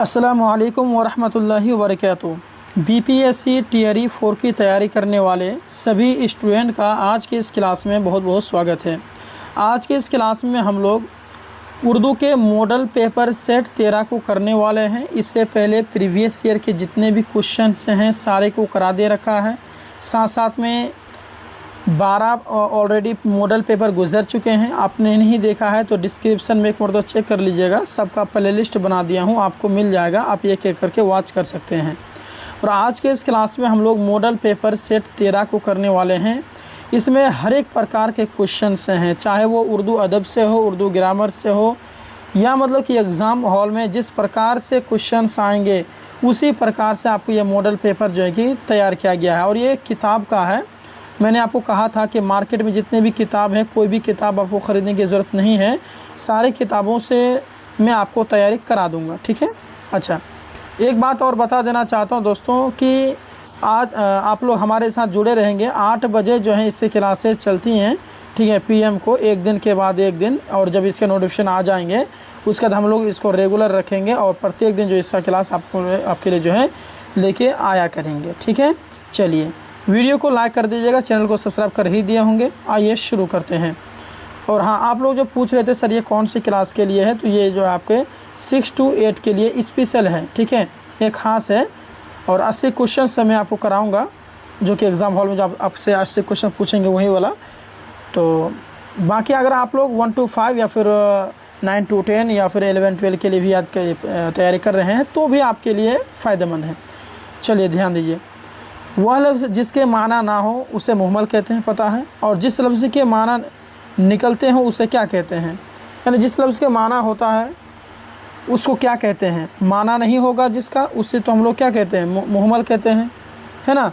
अस्सलामुअलैकुम वरहमतुल्लाहि वबरकातुहू। BPSC tier 4 की तैयारी करने वाले सभी स्टूडेंट का आज के इस क्लास में बहुत बहुत स्वागत है। आज के इस क्लास में हम लोग उर्दू के मॉडल पेपर सेट 13 को करने वाले हैं। इससे पहले प्रीवियस ईयर के जितने भी क्वेश्चंस हैं सारे को करा दे रखा है। साथ साथ में 12 ऑलरेडी मॉडल पेपर गुजर चुके हैं। आपने नहीं देखा है तो डिस्क्रिप्शन में एक मरतबा चेक कर लीजिएगा। सबका प्लेलिस्ट बना दिया हूं, आपको मिल जाएगा, आप एक एक करके वॉच कर सकते हैं। और आज के इस क्लास में हम लोग मॉडल पेपर सेट 13 को करने वाले हैं। इसमें हर एक प्रकार के क्वेश्चंस हैं, चाहे वो उर्दू अदब से हो, उर्दू ग्रामर से हो, या मतलब कि एग्ज़ाम हॉल में जिस प्रकार से क्वेश्चंस आएंगे उसी प्रकार से आपको ये मॉडल पेपर जो है कि तैयार किया गया है। और ये किताब का है। मैंने आपको कहा था कि मार्केट में जितने भी किताब हैं कोई भी किताब आपको ख़रीदने की ज़रूरत नहीं है, सारी किताबों से मैं आपको तैयारी करा दूंगा, ठीक है। अच्छा, एक बात और बता देना चाहता हूं दोस्तों कि आज आप लोग हमारे साथ जुड़े रहेंगे। 8 बजे जो है इससे क्लासेस चलती हैं, ठीक है, PM को, एक दिन के बाद एक दिन। और जब इसके नोटिफिकेशन आ जाएंगे उसके बाद हम लोग इसको रेगुलर रखेंगे और प्रत्येक दिन जो इसका क्लास आपके लिए जो है लेके आया करेंगे, ठीक है। चलिए, वीडियो को लाइक कर दीजिएगा, चैनल को सब्सक्राइब कर ही दिए होंगे। आइए शुरू करते हैं। और हाँ, आप लोग जो पूछ रहे थे सर ये कौन सी क्लास के लिए है, तो ये जो आपके 6 to 8 के लिए स्पेशल है, ठीक है, ये ख़ास है। और 80 क्वेश्चन से मैं आपको कराऊंगा, जो कि एग्ज़ाम हॉल में जो आपसे 80 क्वेश्चन पूछेंगे वही वाला। तो बाकी अगर आप लोग 1 to 5 या फिर 9 to 10 या फिर 11-12 के लिए भी याद तैयारी कर रहे हैं तो भी आपके लिए फ़ायदेमंद है। चलिए ध्यान दीजिए। वह लफ्ज़ जिसके माना ना हो उसे मुहम्मल कहते हैं, पता है। और जिस लफ्ज़ के माना निकलते हैं उसे क्या कहते हैं, यानी जिस लफ्ज़ के माना होता है उसको क्या कहते हैं। माना नहीं होगा जिसका, उसे तो हम लोग क्या कहते हैं, मुहम्मल कहते हैं, है ना।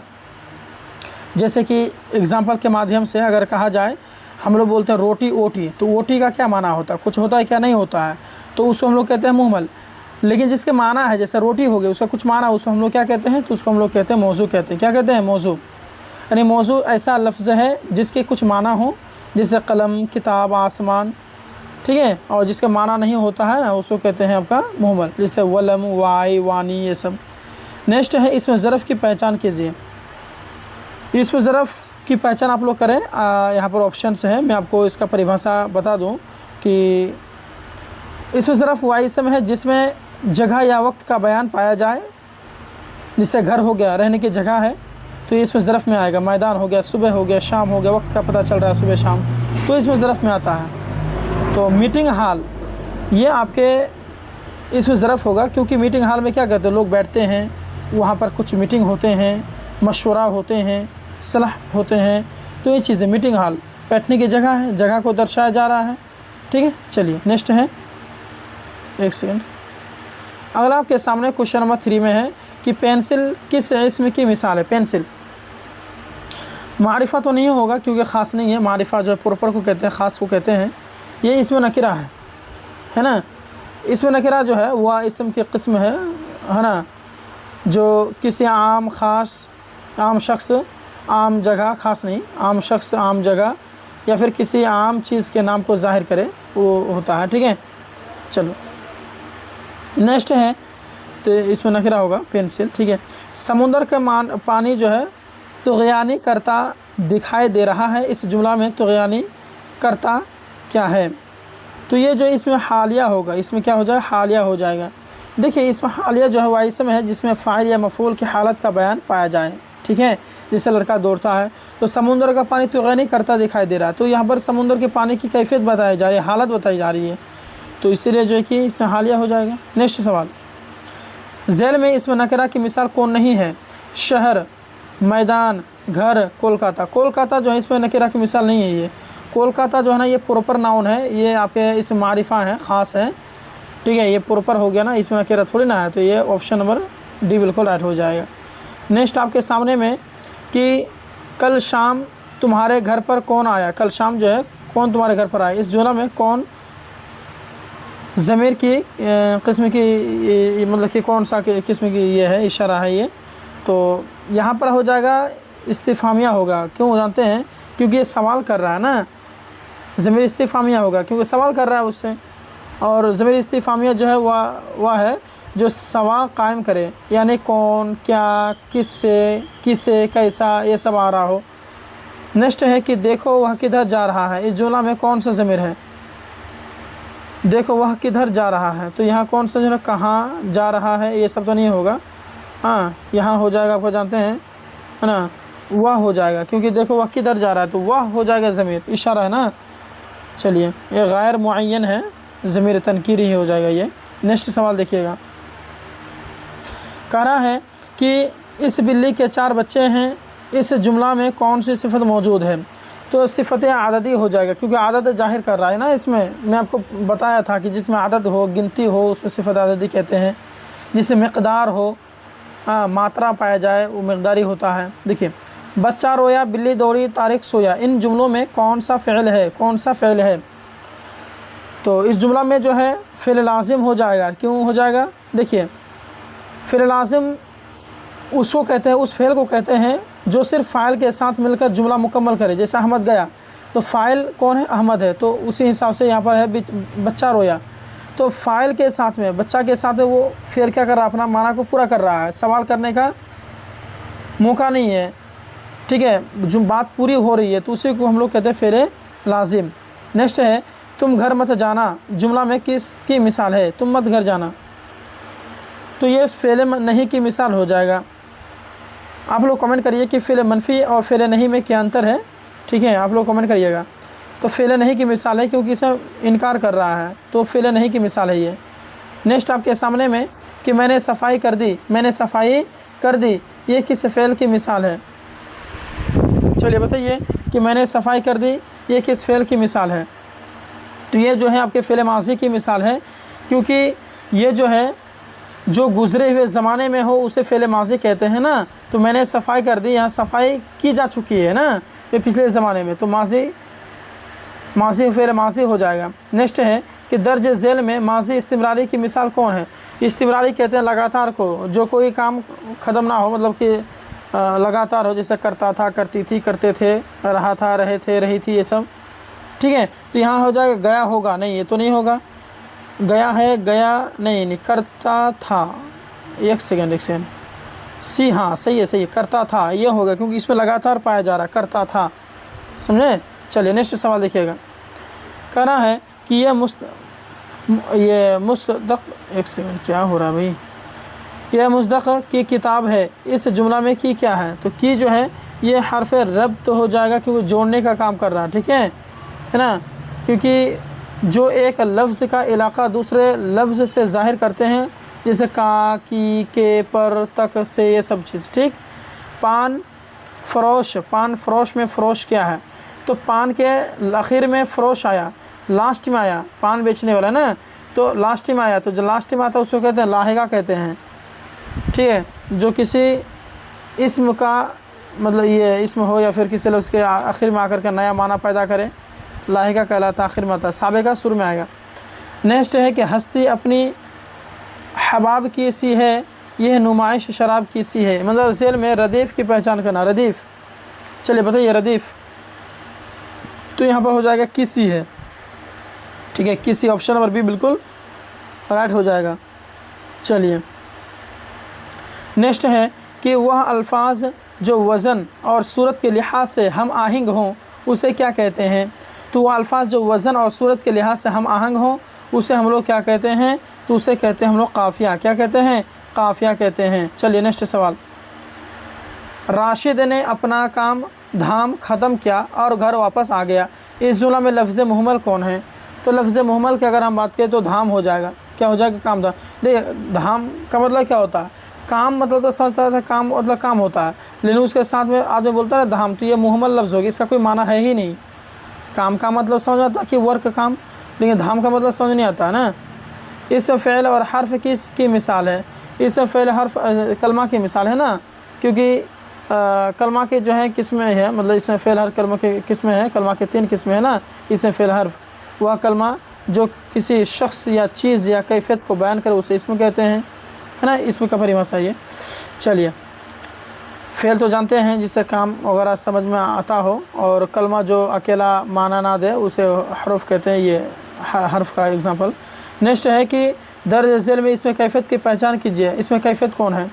जैसे कि एग्ज़ाम्पल के माध्यम से अगर कहा जाए, हम लोग बोलते हैं रोटी ओटी, तो ओटी का क्या माना होता है, कुछ होता है क्या, नहीं होता है, तो उसको हम लोग कहते हैं मुहम्मल। लेकिन जिसके माना है, जैसे रोटी हो गई, उसका कुछ माना, उसको हम लोग क्या कहते हैं, तो उसको हम लोग कहते हैं मौजू कहते हैं। क्या कहते हैं, मौजू। यानी मौजू ऐसा लफ्ज़ है जिसके कुछ माना हो, जैसे कलम, किताब, आसमान, ठीक है। और जिसका माना नहीं होता है ना उसको कहते हैं आपका मुहम्मल, जैसे वलम, वाई, वानी, ये सब। नेक्स्ट है, इसमें ज़रफ़ की पहचान कीजिए। इसमें ज़रफ़ की पहचान आप लोग करें। यहाँ पर ऑप्शन है, मैं आपको इसका परिभाषा बता दूँ कि इसमें ज़रफ़ वह इसम है जिसमें जगह या वक्त का बयान पाया जाए। जिससे घर हो गया, रहने की जगह है, तो ये इसमें ज़रफ़ में आएगा। मैदान हो गया, सुबह हो गया, शाम हो गया, वक्त का पता चल रहा है सुबह शाम, तो इसमें ज़रफ़ में आता है। तो मीटिंग हॉल, ये आपके इसमें ज़रफ़ होगा, क्योंकि मीटिंग हॉल में क्या कहते हैं, लोग बैठते हैं, वहाँ पर कुछ मीटिंग होते हैं, मशवरा होते हैं, सलाह होते हैं, तो ये चीज़ें मीटिंग हॉल बैठने की जगह है, जगह को दर्शाया जा रहा है, ठीक है। चलिए नेक्स्ट है, एक सेकेंड। अगला आपके सामने क्वेश्चन नंबर 3 में है कि पेंसिल किस इसम की मिसाल है। पेंसिल मारिफा तो नहीं होगा क्योंकि ख़ास नहीं है। मारिफा जो है प्रॉपर को कहते हैं, ख़ास को कहते हैं। ये इसमें नकिरा है ना। इसमें नकिरा जो है वह इसम की किस्म है ना, जो किसी आम, ख़ास, आम शख्स, आम जगह, ख़ास नहीं, आम शख्स, आम जगह, या फिर किसी आम चीज़ के नाम को ज़ाहिर करे वो होता है, ठीक है। चलो नेक्स्ट है, तो इसमें नकिरा होगा पेंसिल, ठीक है। समुंदर का पानी जो है तुग़यानी करता दिखाई दे रहा है। इस जुमला में तुग़यानी करता क्या है, तो ये जो इसमें हालिया होगा, इसमें क्या हो जाएगा, हालिया हो जाएगा। देखिए इसमें हालिया जो है वह इसम है जिसमें फ़ाइल या मफ़ूल की हालत का बयान पाया जाए, ठीक है। जैसे लड़का दौड़ता है तो समुंदर का पानी तुग़यानी करता दिखाई दे रहा है, तो यहाँ पर समुंदर के पानी की कैफियत बताई जा रही है, हालत बताई जा रही है, तो इसीलिए जो है कि इसमें हालिया हो जाएगा। नेक्स्ट सवाल, झैल में इसमें नकरा की मिसाल कौन नहीं है। शहर, मैदान, घर, कोलकाता। कोलकाता जो है इसमें नकरा की मिसाल नहीं है। ये कोलकाता जो है ना, ये प्रॉपर नाउन है, ये आपके इस मारिफा है, ख़ास है, ठीक है। ये प्रॉपर हो गया ना, इसमें नकरा थोड़ी ना है, तो ये ऑप्शन नंबर डी बिल्कुल राइट हो जाएगा। नेक्स्ट आपके सामने में कि कल शाम तुम्हारे घर पर कौन आया। कल शाम जो है कौन तुम्हारे घर पर आया, इस जुमला में कौन ज़मीर की किस्म की, मतलब कि कौन सा किस्म की ये है, इशारा है ये, तो यहाँ पर हो जाएगा इस्तिफ़ामिया होगा। क्यों जानते हैं, क्योंकि ये सवाल कर रहा है ना, ज़मीर इस्तिफ़ामिया होगा क्योंकि सवाल कर रहा है उससे। और ज़मीर इस्तिफ़ामिया जो है वह है जो सवाल कायम करे, यानी कौन, क्या, किससे, किसे, कैसा, ये सब आ रहा हो। नेक्स्ट है कि देखो वह किधर जा रहा है। इस जुमला में कौन सा ज़मीर है? देखो वह किधर जा रहा है, तो यहाँ कौन सा जो है कहाँ जा रहा है, ये सब तो नहीं होगा। हाँ, यहाँ हो जाएगा, आपको जानते हैं है ना, वह हो जाएगा, क्योंकि देखो वह किधर जा रहा है तो वह हो जाएगा ज़मीर, इशारा है ना। चलिए, ये गैर मुअय्यन है, ज़मीर तनकीरी ही हो जाएगा ये। नेक्स्ट सवाल देखिएगा, कह रहा है कि इस बिल्ली के 4 बच्चे हैं, इस जुमला में कौन सी सिफत मौजूद है? तो सिफत आददी हो जाएगा, क्योंकि आदत जाहिर कर रहा है ना। इसमें मैं आपको बताया था कि जिसमें आदत हो, गिनती हो, उसमें सिफत आददी कहते हैं। जिसमें मकदार हो, मात्रा पाया जाए, वो मकदारी होता है। देखिए, बच्चा रोया, बिल्ली दौड़ी, तारिक सोया, इन जुमलों में कौन सा फ़िल है? कौन सा फ़िल है? तो इस जुमला में जो है फ़िल लाजिम हो जाएगा। क्यों हो जाएगा? देखिए, फ़िल लाजिम उसको कहते हैं, उस फ़िल को कहते हैं जो सिर्फ फ़ाइल के साथ मिलकर जुमला मुकम्मल करे। जैसे अहमद गया, तो फ़ाइल कौन है? अहमद है, तो उसी हिसाब से यहाँ पर है बच्चा रोया, तो फ़ाइल के साथ में, बच्चा के साथ में वो फ़िल क्या कर रहा है? अपना माना को पूरा कर रहा है, सवाल करने का मौका नहीं है। ठीक है, जो बात पूरी हो रही है तो उसी को हम लोग कहते हैं फ़िल लाजिम। नेक्स्ट है, तुम घर मत जाना, जुमला में किसकी मिसाल है? तुम मत घर जाना, तो ये फ़िल नहीं की मिसाल हो जाएगा। आप लोग कमेंट करिए कि फ़िल मनफ़ी और फ़िल नहीं में क्या अंतर है। ठीक है, आप लोग कमेंट करिएगा। तो फ़िल नहीं की मिसाल है, क्योंकि इसे इनकार कर रहा है, तो फ़िल नहीं की मिसाल है ये। नेक्स्ट आपके सामने में कि मैंने सफाई कर दी, मैंने सफाई कर दी, ये किस फ़िल की मिसाल है? चलिए बताइए कि मैंने सफाई कर दी, ये किस फ़िल की मिसाल है? तो ये जो है आपके फ़िल माज़ी की मिसाल है, क्योंकि ये जो है जो गुज़रे हुए ज़माने में हो उसे फ़िल माज़ी कहते हैं ना। तो मैंने सफाई कर दी, यहाँ सफाई की जा चुकी है ना, ये पिछले ज़माने में, तो माज़ी फ़िल माज़ी हो जाएगा। नेक्स्ट है कि दर्ज झेल में माज़ी इस्तिमरारी की मिसाल कौन है? इस्तिमरारी कहते हैं लगातार को, जो कोई काम ख़त्म ना हो, मतलब कि लगातार हो, जैसे करता था, करती थी, करते थे, रहा था, रहे थे, रही थी, ये सब। ठीक है, तो यहाँ हो जाएगा गया होगा, नहीं ये तो नहीं होगा। गया है, गया नहीं, करता था, एक सेकेंड सी, हाँ सही है, करता था ये होगा, क्योंकि इसमें लगातार पाया जा रहा है, करता था, समझे। चलिए नेक्स्ट सवाल देखिएगा, कह रहा है कि ये मुस्तक़, एक सेकेंड क्या हो रहा है भाई, यह मुस्तक़ की किताब है, इस जुमला में की क्या है? तो की जो है ये हर्फ रब्त तो हो जाएगा, क्योंकि जोड़ने का काम कर रहा है। ठीक है ना, क्योंकि जो एक लफ्ज़ का इलाका दूसरे लफ्ज़ से ज़ाहिर करते हैं, जैसे का, की, के, पर, तक से, ये सब चीज़। ठीक, पान फरोश, पान फरोश में फ़रोश क्या है? तो पान के आखिर में फ़रोश आया, लास्ट में आया, पान बेचने वाला ना, तो लास्ट में आया, तो जो लास्ट में आता है उसको कहते हैं लाहिगा कहते हैं। ठीक है, जो किसी इस्म का मतलब ये इस्म हो या फिर किसी लफ्ज़ के आखिर में आकर के नया माना पैदा करे, लाहिगा कहलाता, आखिर में आता, साबिका शुरू में आएगा। नेक्स्ट है कि हस्ती अपनी हबाब की सी है, यह नुमाइश शराब की सी है, मतलब झेल में रदीफ़ की पहचान करना, रदीफ़। चलिए बताइए रदीफ़, तो यहाँ पर हो जाएगा किसी है। ठीक है, किसी, ऑप्शन नंबर बी बिल्कुल राइट हो जाएगा। चलिए नेक्स्ट है कि वह अल्फाज जो वज़न और सूरत के लिहाज से हम आहंग हों उसे क्या कहते हैं? तो वह अल्फाज जो वज़न और सूरत के लिहाज से हम आहंग हों उसे हम लोग क्या कहते हैं? तो उसे कहते हैं हम लोग काफ़िया। क्या कहते हैं? काफ़िया कहते हैं। चलिए नेक्स्ट सवाल, राशिद ने अपना काम धाम ख़त्म किया और घर वापस आ गया, इस जुमला में लफ्ज़ मुहम्मल कौन है? तो लफ्ज़ मुहम्मल की अगर हम बात करें तो धाम हो जाएगा। क्या हो जाएगा? काम धाम। देखिए धाम का मतलब क्या होता है? काम मतलब तो समझता था काम मतलब काम होता है, लेकिन उसके साथ में आदमी बोलता है धाम, तो ये मुहम्मल लफ्ज़ होगी, इसका कोई माना है ही नहीं। काम का मतलब समझ आता कि वर्क काम, लेकिन धाम का मतलब समझ नहीं आता ना। इस फ़ेल और हर्फ की मिसाल है, इस फ़ेल हर्फ कलमा की मिसाल है ना, क्योंकि कलमा के जो है किस्में है, मतलब इसमें फ़ेल हर्फ कलमा के किस्में हैं, कलमा के 3 किस्में हैं ना। इसमें फ़ेल हर्फ वह कलमा जो किसी शख्स या चीज़ या कैफियत को बयान करे उसे इसमें कहते हैं, है ना। इसमें का परिभाषा ये। चलिए फ़ेल तो जानते हैं जिससे काम वगैरह समझ में आता हो, और कलमा जो अकेला माना ना दे उसे हर्फ कहते हैं, ये हर्फ का एग्ज़ाम्पल। नेक्स्ट है कि दर्ज झेल में इसमें कैफियत की पहचान कीजिए। इसमें कैफियत कौन है?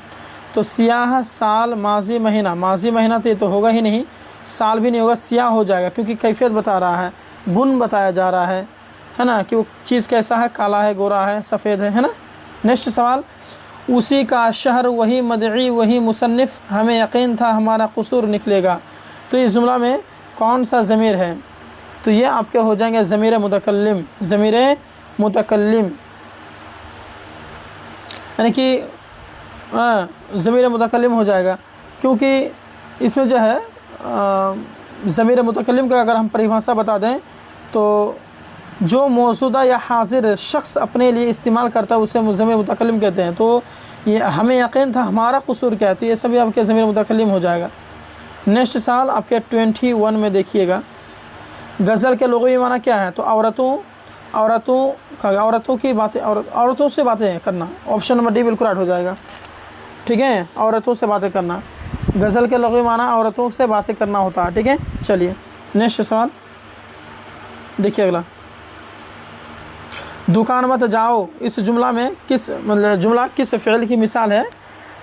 तो सियाह, साल, माजी, महीना। माजी महीना तो ये तो होगा ही नहीं, साल भी नहीं होगा, सियाह हो जाएगा क्योंकि कैफियत बता रहा है, गुण बताया जा रहा है ना, कि वो चीज़ कैसा है, काला है, गोरा है, सफ़ेद है ना। नेक्स्ट सवाल, उसी का शहर, वही मदई, वही मुसन्निफ़, हमें यकीन था हमारा कसूर निकलेगा। तो इस जुमला में कौन सा ज़मीर है? तो ये आपके हो जाएंगे ज़मीर मुतकल्लिम। ज़मीर मुतकल्लिम यानी कि ज़मीर मुतकल्लिम हो जाएगा, क्योंकि इसमें जो है ज़मीर मुतकल्लिम का अगर हम परिभाषा बता दें तो जो मौजूदा या हाजिर शख्स अपने लिए इस्तेमाल करता है उसे ज़मीर मुतकल्लिम कहते हैं। तो ये हमें यकीन था हमारा कसूर क्या है, तो ये सभी आपके ज़मीर मुतकल्लिम हो जाएगा। नेक्स्ट साल आपके 21 में देखिएगा, गज़ल के लुग़वी माना क्या है? तो औरतों की बातें, औरतों से बातें करना। ऑप्शन नंबर डी बिल्कुल राइट हो जाएगा। ठीक है, औरतों से बातें करना। गज़ल के लुग़वी माना औरतों से बातें करना होता है। ठीक है, चलिए नेक्स्ट सवाल देखिए अगला, दुकान मत जाओ इस जुमला में किस मतलब जुमला किस फ़िल की मिसाल है?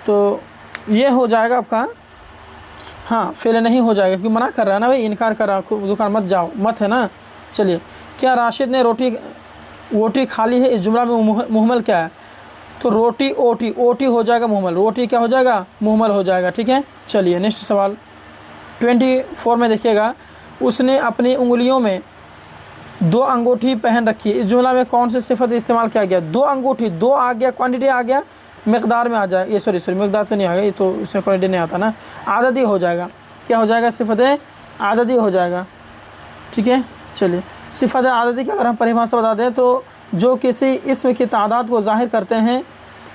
तो ये हो जाएगा आपका, हाँ फ़िल नहीं हो जाएगा क्योंकि मना कर रहा है ना भाई, इनकार कर रहा है, दुकान मत जाओ, मत है ना। चलिए, क्या राशिद ने रोटी खाली है? इस जुमला में मुहमल क्या है? तो रोटी, ओटी हो जाएगा मुहमल, रोटी क्या हो जाएगा? मुहमल हो जाएगा। ठीक है, चलिए नेक्स्ट सवाल 24 में देखिएगा, उसने अपनी उंगलियों में 2 अंगूठी पहन रखी है। इस जुमला में कौन सी सिफत इस्तेमाल किया गया? 2 अंगूठी, 2 आ गया, क्वांटिटी आ गया, मकदार में आ जाए, ये सॉरी मकदार तो नहीं आ गया, ये तो इसमें क्वांटिटी नहीं आता ना, आददी हो जाएगा। क्या हो जाएगा? सिफत आददी हो जाएगा। ठीक है, चलिए सिफत आददी की अगर हम परिभाषा बता दें तो जो किसी इसम की तादाद को ज़ाहिर करते हैं,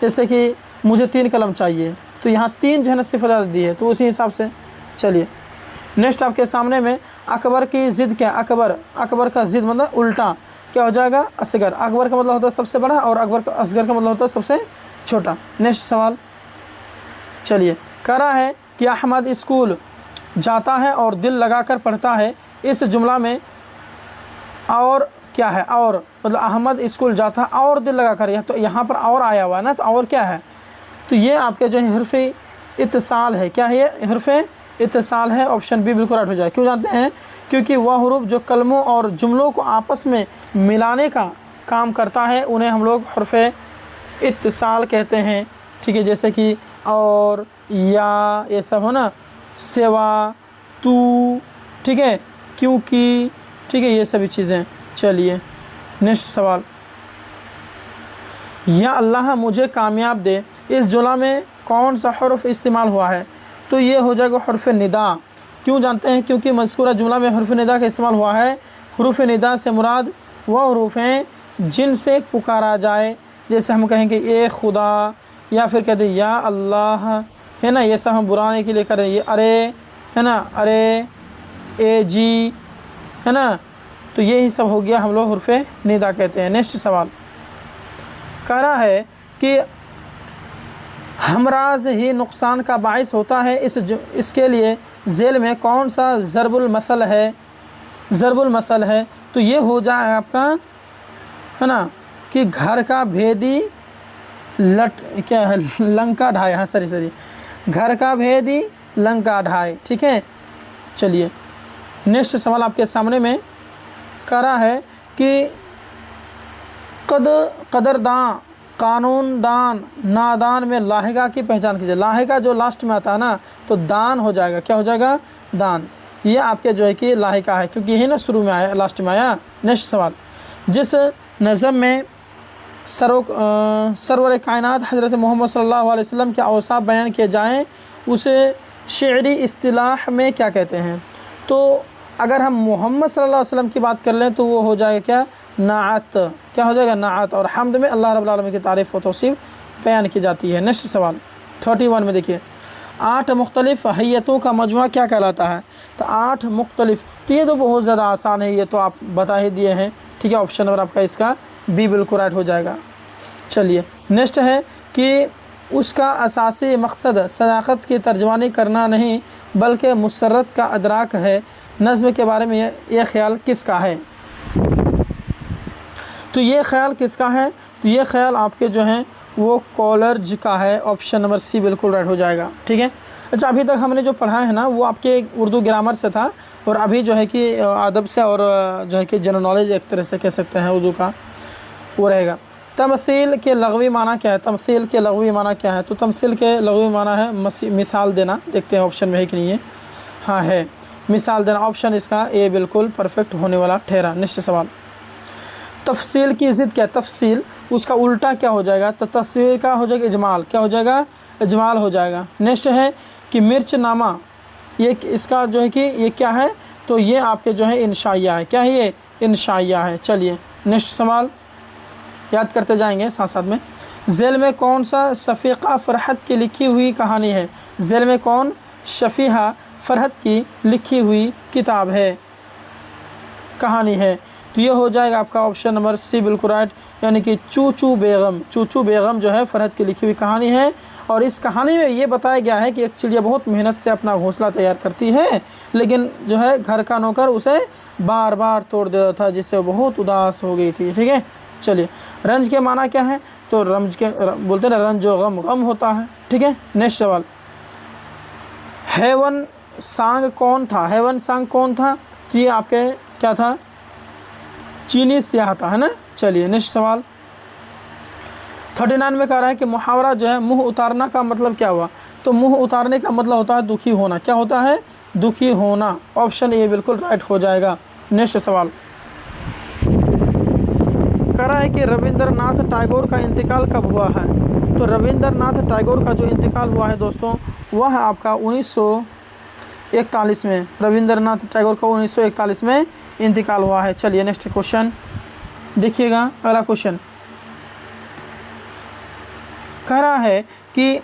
जैसे कि मुझे 3 कलम चाहिए, तो यहाँ 3 जो है ना सिफत आददी है, तो उसी हिसाब से। चलिए नेक्स्ट आपके सामने में अकबर की ज़िद क्या? अकबर का ज़िद मतलब उल्टा क्या हो जाएगा? असगर। अकबर का मतलब होता है सबसे बड़ा और असगर का मतलब होता है सबसे छोटा। नेक्स्ट सवाल चलिए, कह रहा है कि अहमद स्कूल जाता है और दिल लगाकर पढ़ता है। इस जुमला में और क्या है? और मतलब अहमद स्कूल जाता है और दिल लगाकर, यह तो यहाँ पर और आया हुआ है ना, तो और क्या है? तो ये आपके जो है हर्फ इत्तिसाल है। क्या है ये? हर्फ इत्तिसाल है। ऑप्शन बी बिल्कुल राइट हो जाए। क्यों जानते हैं? क्योंकि वह हरूफ जो कलमों और जुमलों को आपस में मिलाने का काम करता है उन्हें हम लोग हर्फ इत्तिसाल कहते हैं। ठीक है, जैसे कि और, या, ये सब हो ना, सेवा, तू, ठीक है, क्योंकि, ठीक है, ये सभी चीज़ें। चलिए नेक्स्ट सवाल, या अल्लाह मुझे कामयाब दे, इस जुमला में कौन सा हर्फ इस्तेमाल हुआ है? तो ये हो जाएगा हर्फ निदा। क्यों जानते हैं? क्योंकि मज़कूरा जुमला में हर्फ निदा का इस्तेमाल हुआ है। हुरूफ निदा से मुराद वह हरूफ हैं जिनसे पुकारा जाए, जैसे हम कहेंगे ए खुदा, या फिर कहते हैं या अल्लाह, है ना, ये सब हम बुलाने के लिए करें, ये अरे, है ना, अरे, ए जी, है ना, तो यही सब हो गया, हम लोग हुरूफ निदा कहते हैं। नेक्स्ट सवाल कह रहा है कि हमराज ही नुकसान का बाइस होता है। इसके लिए झेल में कौन सा ज़रबुल मसल है? तो ये हो जाए आपका, है ना, कि घर का भेदी क्या है? लंका ढाए। हाँ सरी घर का भेदी लंका ढाए। ठीक है, चलिए नेक्स्ट सवाल आपके सामने में कह रहा है कि कदरदान, कानूनदान, नादान में लाहिका की पहचान कीजिए। लाहिका जो लास्ट में आता है ना, तो दान हो जाएगा। क्या हो जाएगा? दान। ये आपके जो है कि लाहिका है, क्योंकि यही ना शुरू में आया, लास्ट में आया। नेक्स्ट सवाल, जिस नज़म में सरवर कायनात हज़रत मोहम्मद सल्लल्लाहु अलैहि वसल्लम के औसाफ बयान किए जाएँ उसे शेरी इस्तिलाह में क्या कहते हैं? तो अगर हम मोहम्मद सल्लल्लाहु अलैहि वसल्लम की बात कर लें तो वो हो जाएगा क्या? नाअत। क्या हो जाएगा? नाअत। और हम्द में अल्लाह रब्बुल आलमीन की तारीफ़ व तौसीफ़ बयान की जाती है। नेक्स्ट सवाल 31 में देखिए, 8 मुख्तलिफ़ हैयतों का मजमुआ क्या कहलाता है? तो 8 मुख्तलिफ़, तो ये तो बहुत ज़्यादा आसान है, ये तो आप बता ही दिए हैं। ठीक है, ऑप्शन नंबर आपका इसका बी बिल्कुल राइट हो जाएगा। चलिए नेक्स्ट है कि उसका असासी मकसद सदाकत की तर्जमानी करना नहीं बल्कि मुसर्रत का अदराक है। नज़्म के बारे में ये ख्याल किसका है? तो ये ख्याल किसका है? तो ये ख्याल आपके जो हैं वो कॉलर्ज का है, ऑप्शन नंबर सी बिल्कुल राइट हो जाएगा। ठीक है। अच्छा, अभी तक हमने जो पढ़ा है ना वो आपके उर्दू ग्रामर से था, और अभी जो है कि अदब से और जो है कि जनरल नॉलेज एक तरह से कह सकते हैं उर्दू का वो रहेगा। तमसील के लगवी माना क्या है? तमसील के लगवी माना क्या है? तो तमसील के लगवी माना है मिसाल देना। देखते हैं ऑप्शन में है कि नहीं है। हाँ है, मिसाल देना। ऑप्शन इसका ए बिल्कुल परफेक्ट होने वाला ठहरा। नेक्स्ट सवाल, तफसील की ज़िद क्या है? तफसील उसका उल्टा क्या हो जाएगा? तो तफसील का हो जाएगा इजमाल। क्या हो जाएगा? इजमाल हो जाएगा। नेक्स्ट है कि मिर्च नामा, ये इसका जो है कि ये क्या है? तो ये आपके जो है इंशाइया है। क्या है ये? इंशाइया है। चलिए नेक्स्ट सवाल याद करते जाएंगे साथ साथ में। जेल में कौन सा शफीक़ा फ़रहत की लिखी हुई कहानी है? जेल में कौन शफीहा फ़रहत की लिखी हुई किताब है, कहानी है? तो ये हो जाएगा आपका ऑप्शन नंबर सी बिल्कुल राइट, यानी कि चूचू बेगम। चूचू बेगम जो है फ़रहत की लिखी हुई कहानी है। और इस कहानी में ये बताया गया है कि एक चिड़िया बहुत मेहनत से अपना घोंसला तैयार करती है, लेकिन जो है घर का नौकर उसे बार बार तोड़ देता था, जिससे वो बहुत उदास हो गई थी। ठीक है। चलिए, रंज के माना क्या है? तो रंज के बोलते हैं ना, रंजो गम, गम होता है। ठीक है। नेक्स्ट सवाल, हेवन सांग कौन था? हेवन सांग कौन था? तो ये आपके क्या था? चीनी सियाह था, है ना। चलिए नेक्स्ट सवाल 39 में कह रहा है कि मुहावरा जो है मुंह उतारना का मतलब क्या हुआ? तो मुंह उतारने का मतलब होता है दुखी होना। क्या होता है? दुखी होना। ऑप्शन ए बिल्कुल राइट हो जाएगा। नेक्स्ट सवाल कह रहा है कि रविंद्रनाथ टैगोर का इंतकाल कब हुआ है? तो रविंद्रनाथ टैगोर का जो इंतकाल हुआ है दोस्तों, वह आपका 1941 में, रविंद्रनाथ टैगोर का 1941 में इंतकाल हुआ है। चलिए नेक्स्ट क्वेश्चन देखिएगा। अगला क्वेश्चन कह रहा है कि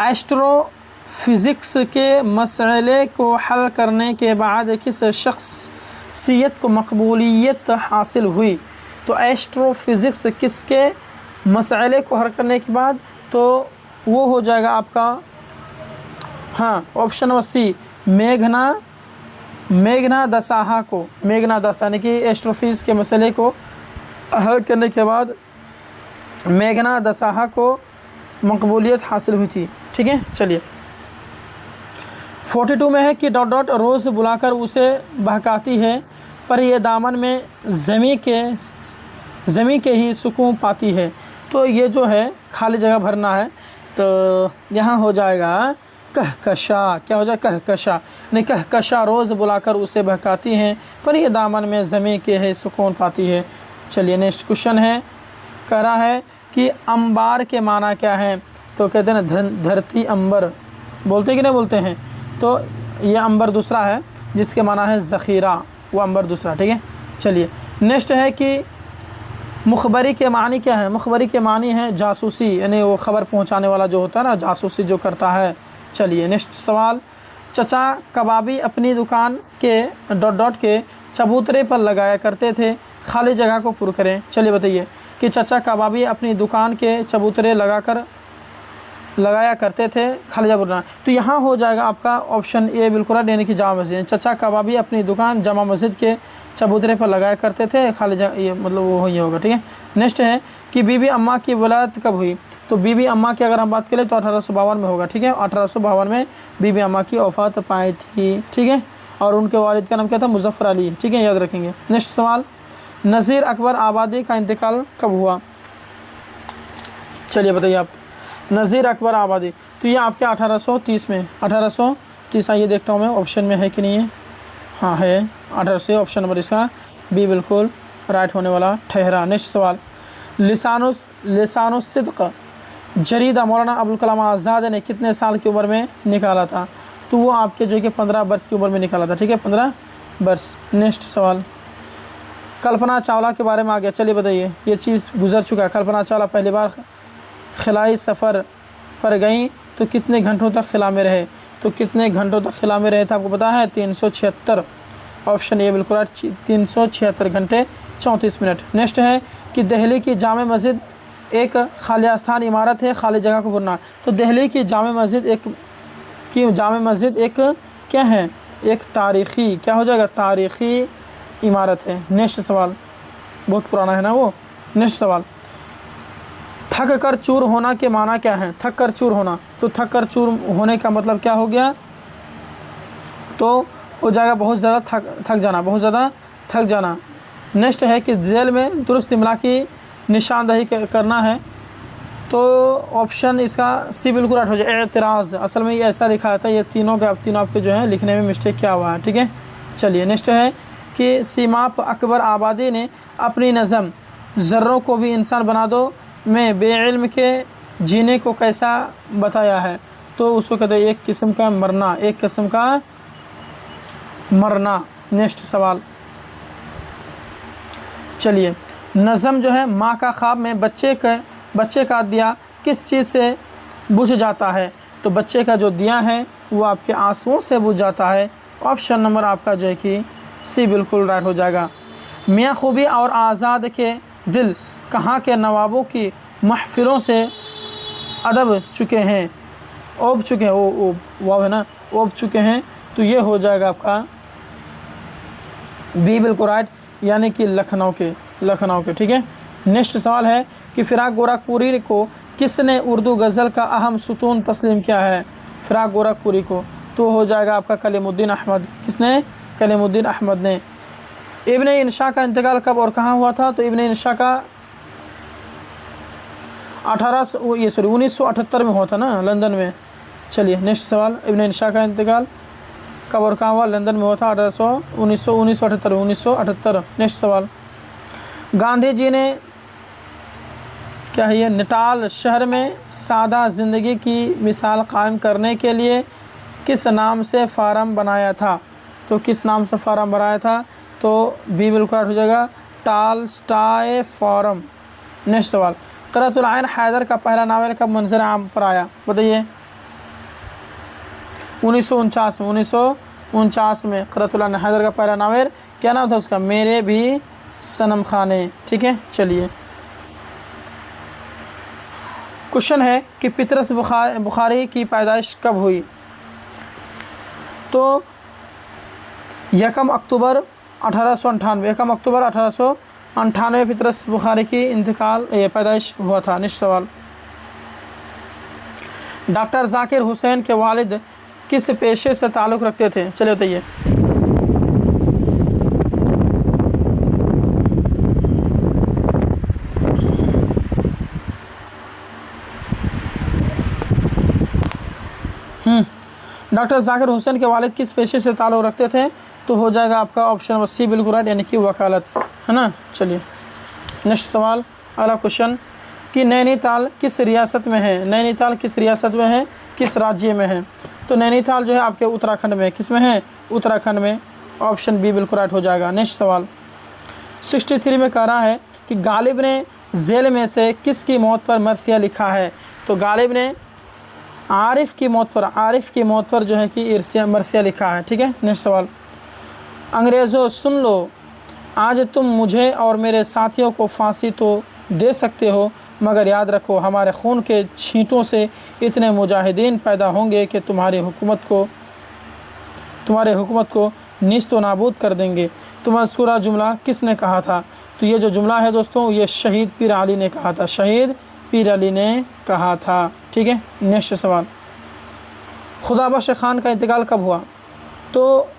एस्ट्रोफिज़िक्स के मसले को हल करने के बाद किस शख्सियत को मकबूलियत हासिल हुई? तो एस्ट्रोफिज़िक्स किसके मसले को हल करने के बाद? तो वो हो जाएगा आपका, हाँ, ऑप्शन नंबर सी, मेघना दसाहा को। मेघना दसा यानी कि एस्ट्रोफिज़िक्स के मसले को हल करने के बाद मेघना दसाहा को मकबूलियत हासिल हुई थी। ठीक है। चलिए 42 में है कि डॉट डॉट रोज़ बुलाकर उसे बहकाती है, पर यह दामन में ज़मी के ही सुकून पाती है। तो ये जो है खाली जगह भरना है, तो यहाँ हो जाएगा कहकशा। क्या हो जाएगा? कहकशा। नहीं, कहकशा रोज़ बुलाकर उसे बहकाती हैं, पर यह दामन में ज़मी के ही सुकून पाती है। चलिए नेक्स्ट क्वेश्चन है, कह रहा है कि अंबार के माना क्या है? तो कहते हैं ना धरती अंबर, बोलते कि नहीं बोलते हैं? तो ये अंबर दूसरा है जिसके माना है ज़ख़ीरा, वो अंबर दूसरा। ठीक है। चलिए नेक्स्ट है कि मुखबरी के मानी क्या है? मुखबरी के मानी है जासूसी, यानी वो ख़बर पहुंचाने वाला जो होता है ना, जासूसी जो करता है। चलिए नेक्स्ट सवाल, चचा कबाबी अपनी दुकान के डॉट डॉट के चबूतरे पर लगाया करते थे, खाली जगह को पुर करें। चलिए बताइए कि चचा कबाबी अपनी दुकान के चबूतरे लगाया करते थे, खाली जगह पुरना। तो यहाँ हो जाएगा आपका ऑप्शन ए बिल्कुल, यानी कि जामा मस्जिद। चचा कबाबी अपनी दुकान जामा मस्जिद के चबूतरे पर लगाया करते थे, खाली जगह, ये मतलब वो ही होगा। ठीक है। नेक्स्ट है कि बीबी अम्मा की वलादत कब हुई? तो बीबी अम्मा की अगर हम बात करें तो 1852 में होगा। ठीक है। 1852 में बीबी अम्मा की वफ़ात पाई थी। ठीक है। और उनके वालिद का नाम क्या था? मुज़फ़्फ़र अली। ठीक है, याद रखेंगे। नेक्स्ट सवाल, नज़ीर अकबर आबादी का इंतकाल कब हुआ? चलिए बताइए आप। नज़ीर अकबर आबादी, तो ये आपके 1830 में, 1830। आइए देखता हूँ मैं ऑप्शन में है कि नहीं है। हाँ है, 1800। ऑप्शन नंबर इसका बी बिल्कुल राइट होने वाला ठहरा। नेक्स्ट सवाल, लिसानुस्सिद्क़ जरीदा मौलाना अबुल कलाम आज़ाद ने कितने साल की उम्र में निकाला था? तो वो आपके जो कि 15 वर्ष की उम्र में निकाला था। ठीक है, 15 वर्ष। नेक्स्ट सवाल, कल्पना चावला के बारे में आ गया। चलिए बताइए, ये चीज़ गुजर चुका है। कल्पना चावला पहली बार खिलाई सफ़र पर गई तो कितने घंटों तक खिला में रहे? तो कितने घंटों तक खिला में रहे थे आपको पता है? 376। ऑप्शन ए बिल्कुल 376 घंटे 34 मिनट। नेक्स्ट है कि दिल्ली की जामे मस्जिद एक खालिस्तान इमारत है, खाली जगह को भरना। तो दिल्ली की जामे मस्जिद एक क्या है? एक तारीख़ी, क्या हो जाएगा? तारीख़ी इमारत है। नेक्स्ट सवाल, बहुत पुराना है ना वो। नेक्स्ट सवाल, थक कर चूर होना के माना क्या है? थक कर चूर होना, तो थक कर चूर होने का मतलब क्या हो गया? तो हो जाएगा बहुत ज़्यादा थक जाना, बहुत ज़्यादा थक जाना। नेक्स्ट है कि जेल में दुरुस्त इमला की निशानदही करना है, तो ऑप्शन इसका सी बिल्कुल राइट हो जाए। एतराज़, असल में ये ऐसा लिखा था, ये तीनों आपके जो है लिखने में मिस्टेक क्या हुआ है, ठीक है। चलिए नेक्स्ट है कि सीमाप अकबर आबादी ने अपनी नज़म ज़र्रों को भी इंसान बना दो में बेइल्म के जीने को कैसा बताया है? तो उसको कहते हैं एक किस्म का मरना, एक किस्म का मरना। नेक्स्ट सवाल, चलिए नज़म जो है माँ का ख्वाब में बच्चे का दिया किस चीज़ से बुझ जाता है? तो बच्चे का जो दिया है वो आपके आंसुओं से बुझ जाता है। ऑप्शन नंबर आपका जो है कि सी बिल्कुल राइट हो जाएगा। मियाँ खूबी और आज़ाद के दिल कहाँ के नवाबों की महफिलों से अदब चुके हैं, ओब चुके हैं, ओ वाव है ना, ओब चुके हैं, तो ये हो जाएगा आपका बी बिल्कुल राइट, यानी कि लखनऊ के, ठीक है। नेक्स्ट सवाल है कि फ़िराक गोरखपुरी को किसने उर्दू गज़ल का अहम सुतून तस्लीम किया है? फ़िराक गोरखपुरी को, तो हो जाएगा आपका कलीमुद्दीन अहमद। किसने? कलीमुद्दीन अहमद ने। इब्न इंशा का इंतकाल कब और कहाँ हुआ था? तो इब्न इंशा का 1978 में हुआ था ना, लंदन में। चलिए नेक्स्ट सवाल, इब्न इंशा का इंतकाल कब और कहाँ हुआ? लंदन में हुआ था 1978। नेक्स्ट सवाल, गांधी जी ने क्या है ये नटाल शहर में सादा ज़िंदगी की मिसाल कायम करने के लिए किस नाम से फार्म बनाया था? तो किस नाम से फार्म बनाया था? तो बी बिल्कुल हो जाएगा, टालस्टॉय फार्म। नेक्स्ट सवाल, क़ुर्रतुल आइन हैदर का पहला नावल कब मंज़र आम पर आया? बताइए। 1949 में क़ुर्रतुल आइन हैदर का पहला नावल क्या नाम था उसका? मेरे भी सनम खाने, ठीक है। चलिए क्वेश्चन है कि पितरस बुखारी की पैदाइश कब हुई? तो 1 अक्टूबर 1898 पितरस बुखारी की पैदाइश हुआ था। नेक्स्ट सवाल, डॉक्टर जाकिर हुसैन के वालिद किस पेशे से ताल्लुक़ रखते थे? चलिए बताइए। डॉक्टर जाकिर हुसैन के वालिद किस पेशे से ताल्लुक़ रखते थे? तो हो जाएगा आपका ऑप्शन नंबर सी बिल्कुल राइट, यानी कि वकालत, है ना। चलिए नेक्स्ट सवाल, अगला क्वेश्चन कि नैनीताल किस रियासत में है? नैनीताल किस रियासत में है, किस राज्य में है? तो नैनीताल जो है आपके उत्तराखंड में, किस में है? उत्तराखंड में। ऑप्शन बी बिल्कुल राइट हो जाएगा। नेक्स्ट सवाल 63 में कह रहा है कि गालिब ने जेल में से किसकी मौत पर मरसिया लिखा है? तो गालिब ने आरिफ की मौत पर जो है कि मरसिया लिखा है, ठीक है। नेक्स्ट सवाल, अंग्रेज़ों सुन लो, आज तुम मुझे और मेरे साथियों को फांसी तो दे सकते हो, मगर याद रखो हमारे खून के छींटों से इतने मुजाहिदीन पैदा होंगे कि तुम्हारी हुकूमत को नीस्त व नाबूद कर देंगे। तो मज़कूरा जुमला किसने कहा था? तो ये जो जुमला है दोस्तों, ये शहीद पीर अली ने कहा था, शहीद पीर अली ने कहा था, ठीक है। नेक्स्ट सवाल, खुदाबख्श खान का इंतकाल कब हुआ? तो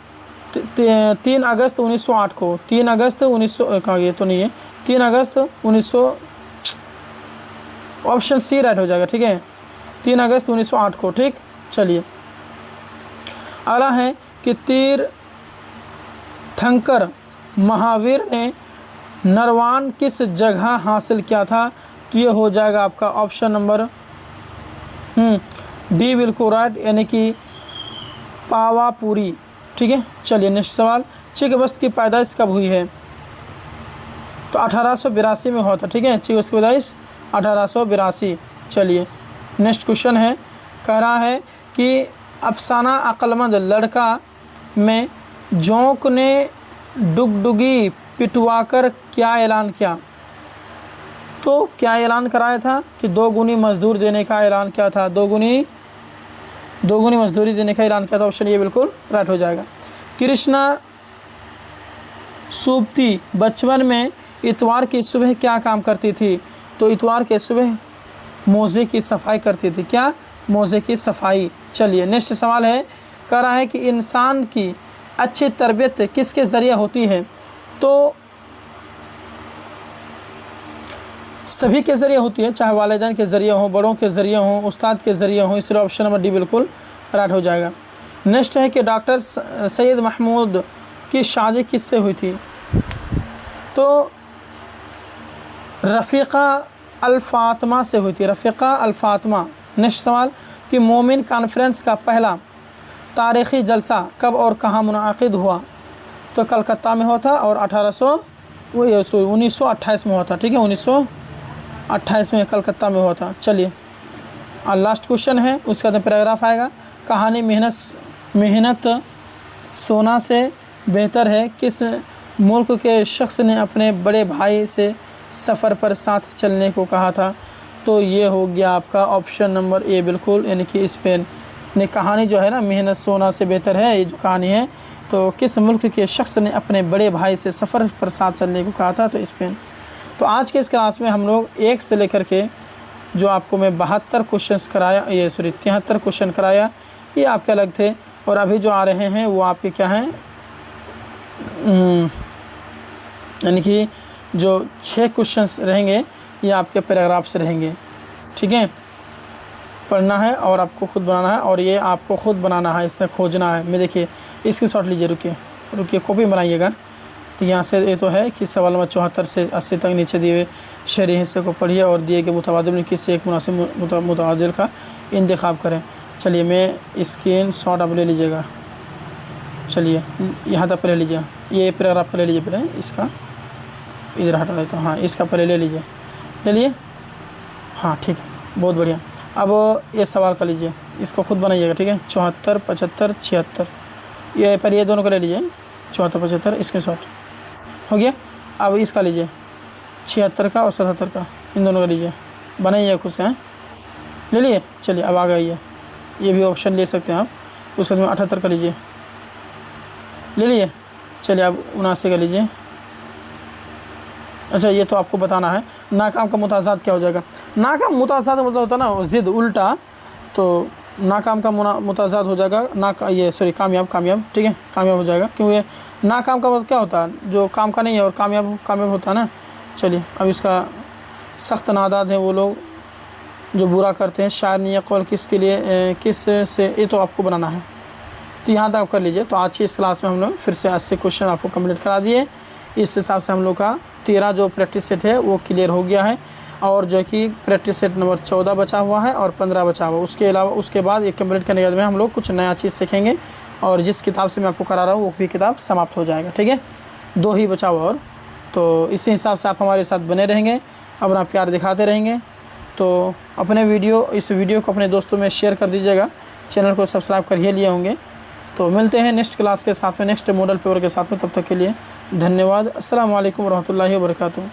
3 अगस्त 1908 को, 3 अगस्त 1900 का ये तो नहीं है, 3 अगस्त 1900, ऑप्शन सी राइट हो जाएगा, ठीक है। 3 अगस्त 1908 को, ठीक। चलिए अगला है कि तीर थंकर महावीर ने नरवान किस जगह हासिल किया था? तो ये हो जाएगा आपका ऑप्शन नंबर डी बिल्कुल राइट, यानी कि पावापुरी, ठीक है। चलिए नेक्स्ट सवाल, चिकबस्त की पैदाइश कब हुई है? तो 1882 में हुआ था, ठीक है। चिकबस्त की पैदाइश 1882। चलिए नेक्स्ट क्वेश्चन है, कह रहा है कि अफसाना अक्लमंद लड़का में जोंक ने डुगडुगी पिटवाकर क्या ऐलान किया? तो क्या ऐलान कराया था? कि 2 गुनी मजदूर देने का ऐलान किया था, 2 गुनी मजदूरी देने का ऐलान किया था। ऑप्शन ये बिल्कुल राइट हो जाएगा। कृष्णा सूबती बचपन में इतवार की सुबह क्या काम करती थी? तो इतवार के सुबह मोज़े की सफाई करती थी। क्या? मोज़े की सफाई। चलिए नेक्स्ट सवाल है, कह रहा है कि इंसान की अच्छी तरबियत किसके ज़रिए होती है? तो सभी के ज़रिए होती है, चाहे वालिदैन के ज़रिए हो, बड़ों के ज़रिए हो, उस्ताद के ज़रिए हो, इसलिए ऑप्शन नंबर डी बिल्कुल राइट हो जाएगा। नेक्स्ट है कि डॉक्टर सैयद महमूद की शादी किससे हुई थी? तो रफ़ीक़ा अल-फ़ातिमा से हुई थी, रफ़ीक़ा अल-फ़ातिमा। नेक्स्ट सवाल कि मोमिन कॉन्फ्रेंस का पहला तारीख़ी जलसा कब और कहाँ मुनअक़िद हुआ? तो कलकत्ता में हुआ था और 1928 में हुआ था। ठीक है, 1928 में कलकत्ता में हुआ था। चलिए लास्ट क्वेश्चन है, उसका तो पैराग्राफ आएगा। कहानी मेहनत सोना से बेहतर है किस मुल्क के शख्स ने अपने बड़े भाई से सफ़र पर साथ चलने को कहा था? तो ये हो गया आपका ऑप्शन नंबर ए बिल्कुल, यानी कि स्पेन ने। कहानी जो है ना, मेहनत सोना से बेहतर है, ये जो कहानी है, तो किस मुल्क के शख्स ने अपने बड़े भाई से सफ़र पर साथ चलने को कहा था? तो स्पेन। तो आज के इस क्लास में हम लोग 1 से लेकर के जो आपको मैं 72 क्वेश्चंस कराया, 73 क्वेश्चन कराया, ये आपके अलग थे। और अभी जो आ रहे हैं वो आपके क्या हैं, यानी कि जो 6 क्वेश्चंस रहेंगे ये आपके पैराग्राफ से रहेंगे। ठीक है, पढ़ना है और आपको ख़ुद बनाना है, और ये आपको ख़ुद बनाना है, इसमें खोजना है। मैं देखिए इसकी शॉट लीजिए, रुकिए कॉपी बनाइएगा। तो यहाँ से ये तो है कि सवाल नंबर 74 से 80 तक नीचे दिए हुए शहरी हिस्से को पढ़िए और दिए गए मुतबादिल में किसी एक मुनासिब मुतबादिल का इंतखाब करें। चलिए मैं स्क्रीन शॉट आप ले लीजिएगा। चलिए यहाँ तक पढ़ लीजिए, ये पैराग्राफ ले लीजिए, पहले इसका इधर हटा देता हूँ। हाँ, इसका पहले ले लीजिए, ले लिए? हाँ ठीक है, बहुत बढ़िया। अब ये सवाल का लीजिए, इसको खुद बनाइएगा। ठीक है, 74, 75, 76, ये पर ये दोनों का ले लीजिए, 74, 75, इसके शॉट हो गया। अब इसका लीजिए 76 का और 77 का, इन दोनों का लीजिए, बनाइए खुद से। हैं, ले लिए? चलिए अब आ गई है, ये भी ऑप्शन ले सकते हैं आप। उसके बाद में 78 का लीजिए, ले लिए? चलिए अब 79 का लीजिए। अच्छा, ये तो आपको बताना है नाकाम का मुताज़ात क्या हो जाएगा। नाकाम मुताज़ात मतलब होता है ना ज़िद उल्टा, तो नाकाम का मुताज़ात हो जाएगा कामयाब। ठीक है, कामयाब हो जाएगा, क्योंकि नाकाम का मतलब क्या होता है, जो काम का नहीं है, और कामयाब होता है ना। चलिए अब इसका सख्त नादाद है वो लोग जो बुरा करते हैं। शायर ने यह कौल किसके लिए किस से, ये तो आपको बनाना है। तो यहाँ तक आप कर लीजिए। तो आज की इस क्लास में हम लोग फिर से 80 क्वेश्चन आपको कंप्लीट करा दिए। इस हिसाब से हम लोग का 13 जो प्रैक्टिस सेट है वो क्लियर हो गया है, और जो कि प्रैक्टिस सेट नंबर 14 बचा हुआ है और 15 बचा हुआ। उसके अलावा उसके बाद ये कंप्लीट करने के बाद में हम लोग कुछ नया चीज़ सीखेंगे, और जिस किताब से मैं आपको करा रहा हूँ वो भी किताब समाप्त हो जाएगा। ठीक है, 2 ही बचा हुआ। और तो इसी हिसाब से आप हमारे साथ बने रहेंगे, अपना प्यार दिखाते रहेंगे। तो इस वीडियो को अपने दोस्तों में शेयर कर दीजिएगा, चैनल को सब्सक्राइब कर ही लिए होंगे। तो मिलते हैं नेक्स्ट क्लास के साथ में, नेक्स्ट मॉडल पेपर के साथ में। तब तक के लिए धन्यवाद। अस्सलाम वालेकुम रहमतुल्लाहि व बरकातुहू।